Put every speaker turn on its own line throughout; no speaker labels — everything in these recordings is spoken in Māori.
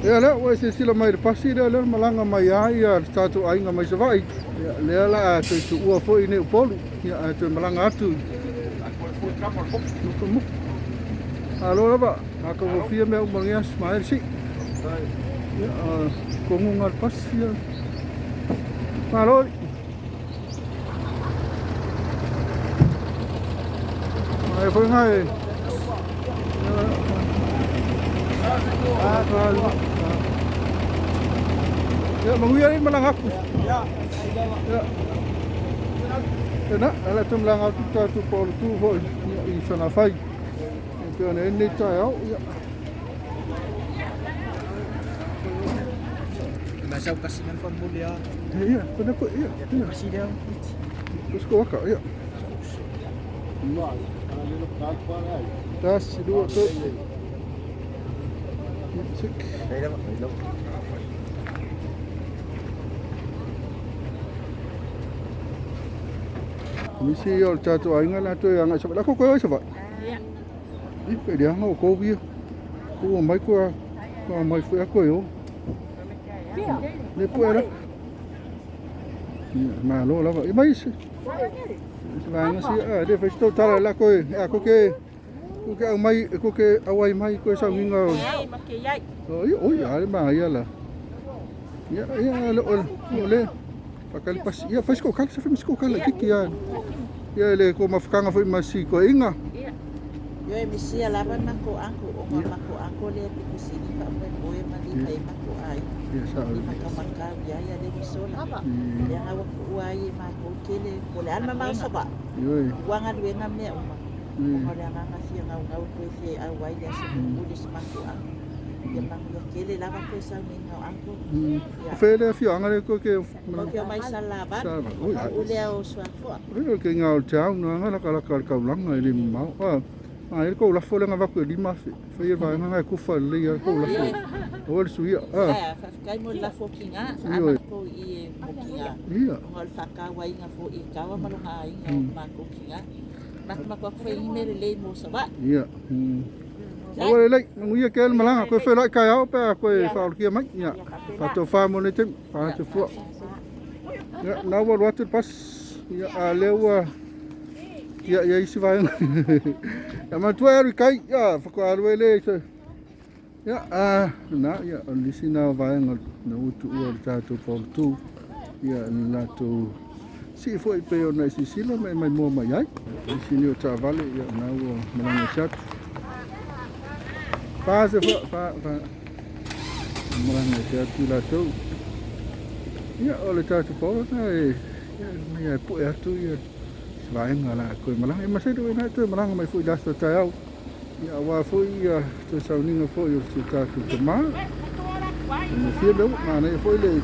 Ia lea ua se sila mai le pasi lea malanga mai ai ia tātou ainga mai se vai. Ia lea la te ua fo'i ne upolu. Ia te malanga atu. Muka muka. Alo lava, haka wafia mea umangia smael si. Ia kongunga le pasi ia. Alo. Ai foi ngai. Ya, manguya ni malang aku. Ya. Kena, ala tu malang aku tu por tu foi. I sana fai. Itu ane ni tayo. Ya.
Masuk kasihan formulia.
Iya, kenapa? Iya.
Masih dia.
Terus kau akak, ya. Tas dua tu. Sik. Misi yo tato ainga na to yang sa ko ko sa ba. Ya. Ih, dia ngau ko bi. Ko mai ko mai fu ko yo. Ne po era. Ma lo la ba. Mai si. Sebenarnya sih dia festo tala la ko ko ke mai ko ke awai mai ko sa nginga. Oh ya ma ya la. Ya le. Pakalipas ia faz ko kala sa faz ko kala kiki ya. Ya le ko mafkanga foi masi ko inga.
Yo e misia lava na ko o ma ko le ti sini pa mo e mali kai ma ko ai.
Ya sa.
Maka ya le misola. Ya hawa ko ai ma ko kele ko le alma ma so ba.
Yo.
Wanga le na me uma. Ko le nga si nga ko se ai wai le se ko le ma ko ai. Ya mang ya kele lava ko sa ni nga anko.
Fele fianga le ko ke.
Ko mai salaba. O le o SUAFO'A.
Oi ke nga o tau na nga kala ka lang ai lim mau. Ai ko la fola nga va ko lima fe va nga ko fa le ya ko la fo. O le suia.
Fa kai mo la fo kinga ana ko I mo kinga.
Ia.
Ngol fa ka wa inga fo I ka wa malunga ai ma ko kinga. Ma ko fa I me le mo sa ba.
Ia. O le nguia ke le malanga ko fe la kai au pe ko fa o kia mai. Ia. Fa to fa mo le tem fa to fo. Ya na wa watu pas ya alewa ya isi vai. Ya ma tu era kai ya fa ko alwele ya na ya lisi na vai na utu o tato por tu ya na to si foi pe ona si silo mai mo mai ai si ni o TAVA'E ya na o malanga chat fa malanga chat tu la to ya o le tato por na ya pu ya tu ya vai ngala ko malanga ma se do na to malanga mai foi das tao ya wa foi ya to sa ninga foi o se tato te ma no fio ma na foi le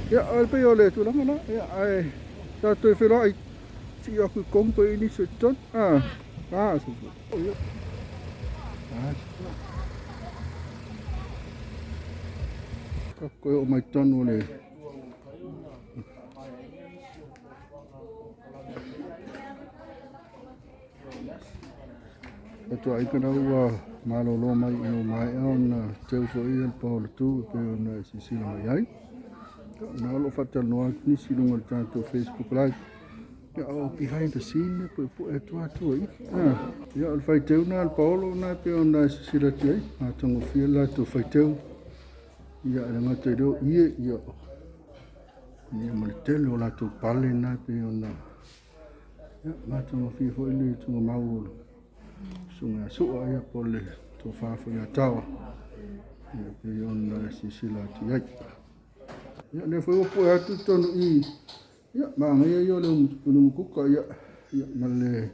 ya al pe yo le tu la na ya ai tato fe ai si yo ku kompo ini se tot so ya ko o mai tonu le to ai kana wa malolo mai no mai on teu fo I el polo tu pe on si si mai ai na lo fatal no ni si no tanto Facebook live ya o behind the scene po e tu ai ya al fai teu na al polo na pe on si la ti a tongo fiela to fai teu ya le ngate do ie ya ni mo tele la to pale na pe on ya ma tongo fi fo ile tongo mau sunga su'a ya pole to fa fo ya TAOA ya pe on si sila ti ai ya le fo po ya tu tonu I ya ma ngai yo le mu ku ka ya male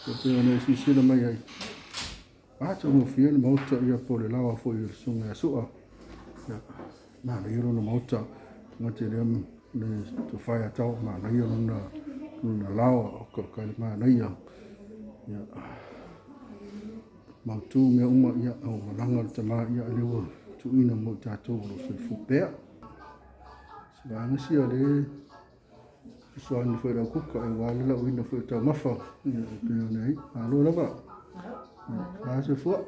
ya pe on si sila mai ai to mo fiel mo to ya pole la fo ya sunga su'a ya ma le yo no mo to ngate le to fa ya TAOA ma le yo no lao ko ka ma le ya ma tu me uma ia o malanga te ma ia lewa tu ina mo tato lo se fupea ba ngasi ale so an foi da kuka e wala la ina foi ta mafa pe nei alo la ba Asa fua.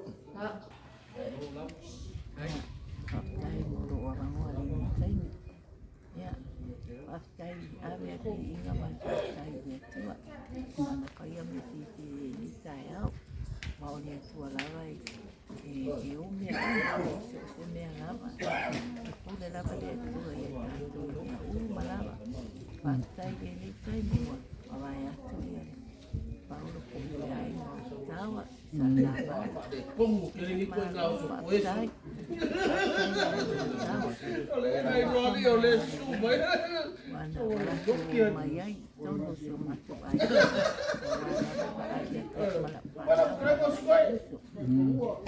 Pakai mulu orang orang ini saya. Ya, pakai area di ingat pakai dia tua. Mana kaya mesti di saya. Mau dia tua lagi. Iumia, semia lama. Udah lama dia tua ya. Malama. Pakai ini saya semua. Awalnya tu ya. Paulo kumulai tawa salaba.
Como que ele foi dar o suposto?
Mana wala ko mayay tono so mato ay.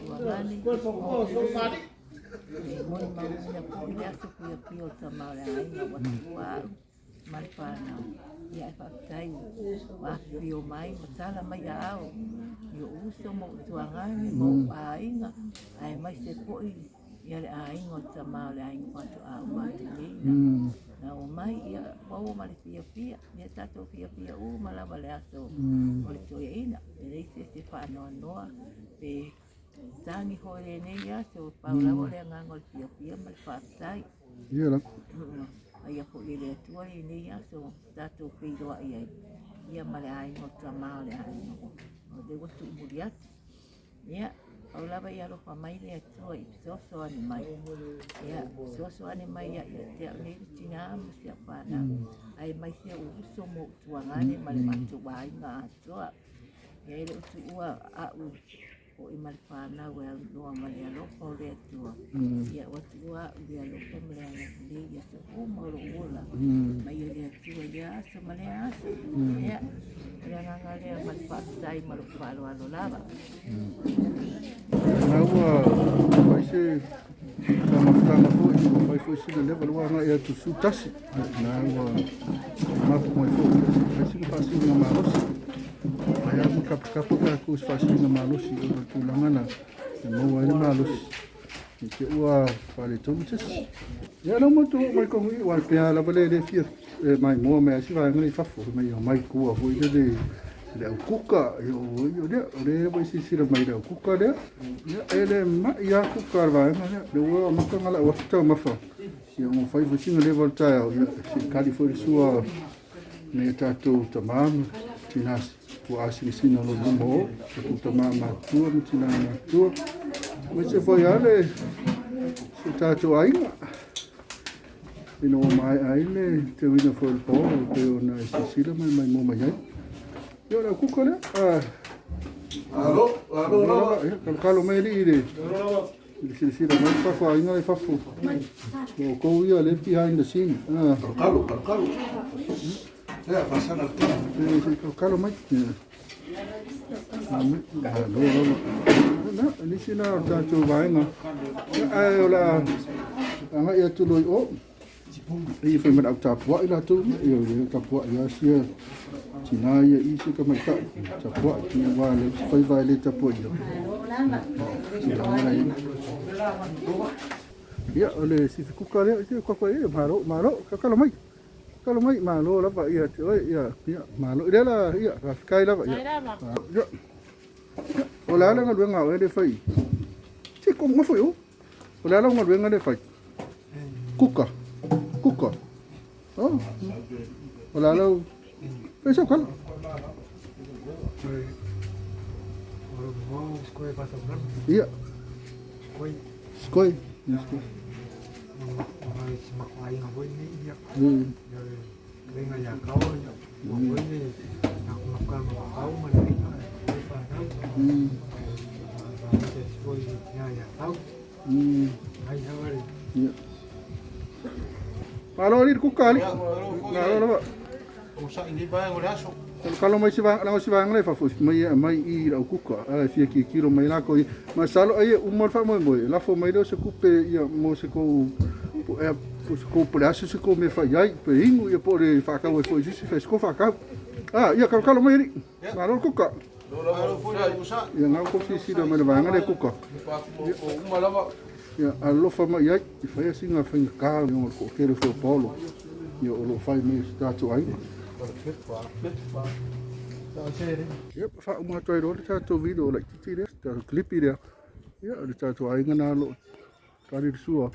Wangani mo mamuna ko ya so pio sa malay na watua malpana ya pakai waktu mai masalah mai au yo uso mo tuangani mo ainga ai mai se poi ya le ainga sama le ainga patu au mai ni na o mai ya o mai pia ya tato pia o mala vale aso o to ina le se fa no pe tangi hore ne ya so paula vole ngangol pia mal fatai
Iya lah.
Ia ko ile tua ini ya so tato pido ai ia male ai no sama le ai no de waktu muliat ya aula ba ya ro pa mai le tua so ani mai ya so ani mai ya ya ni tinga mesti apa na ai mai se uso mo tuangane male mantu bai nga so ya ile tua au o imalpana wa no male lo ko le tua ya watua dia lo ko male le ya so o mo lo ola mai le tua ya so male aso ya le ngale malpasai mal palo alo lava
Nawa vai ser kama foi, vai foi se leva lá na é tu sutasi. Nawa mapo mai foi. Vai ser fácil na maros. Vai a kapu ka ku fácil na maros e o tu langana. Não vai na maros. Que o fale todo isso. Ya não muito mai com o pia la vale de fia mai mo me assim vai ngai fafu mai ku foi de le kuka yo de vai se sira mai de kuka de ya ele ma ya kuka vai na de o ma ka ngala o ta ma fa ya mo fai fu singa level ta ya si kali foi sua ne tato tamam tinas o asi sina no mo tu tamama tu tina tu mas se foi ale se tato ainda ino mai aile te vino foi o polo pero na sila mai mo mai yo la kuka le alô kalau mai ide sila mai pa fa inga fa fu ko ia le behind the scene kalau ya pasang kalau mai no ni sina ta tu vai nga ai la anga ia tu loi o i foi mai ta po ila tu yo ka po ya sia Cina ia isi ka mai ka tapua ki wa le fai vai le tapua yo ya ole si kuka le ko e malo kalau mai malo la pa ia ya malo dia la ya kai la ya ola la ngal nga e de fai ti ko mo foi o ola la ngal nga de fai kuka oh ola la Eso kan? Iya. Skoi. Malo ni kuka ni. Malo
Usa ini ba ngore aso.
Kalau mai sivang le fa fu mai I ra kuka ala fia ki kilo mai la ko ma salo ai umor fa mo la fo mai do se kupe ia mo se ko ko prazo se ko me fa ai pe ingu ia por fa ka foi justo fez ko fa ka ia kalau mai malo kuka ia ngau ko si do mai vanga le kuka uma lava ia allo fa mai ai fa assim a fa ka mo ko quero foi Paulo ia lo fai me sta tu ai Yep, fa uma toi ro ta to video like ti re ta clip ire. Ya ta to ai ngana lo ta ri sua.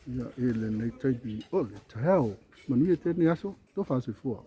Ya ele nei tai bi o le tau. Manu e te ni aso to fa se fua.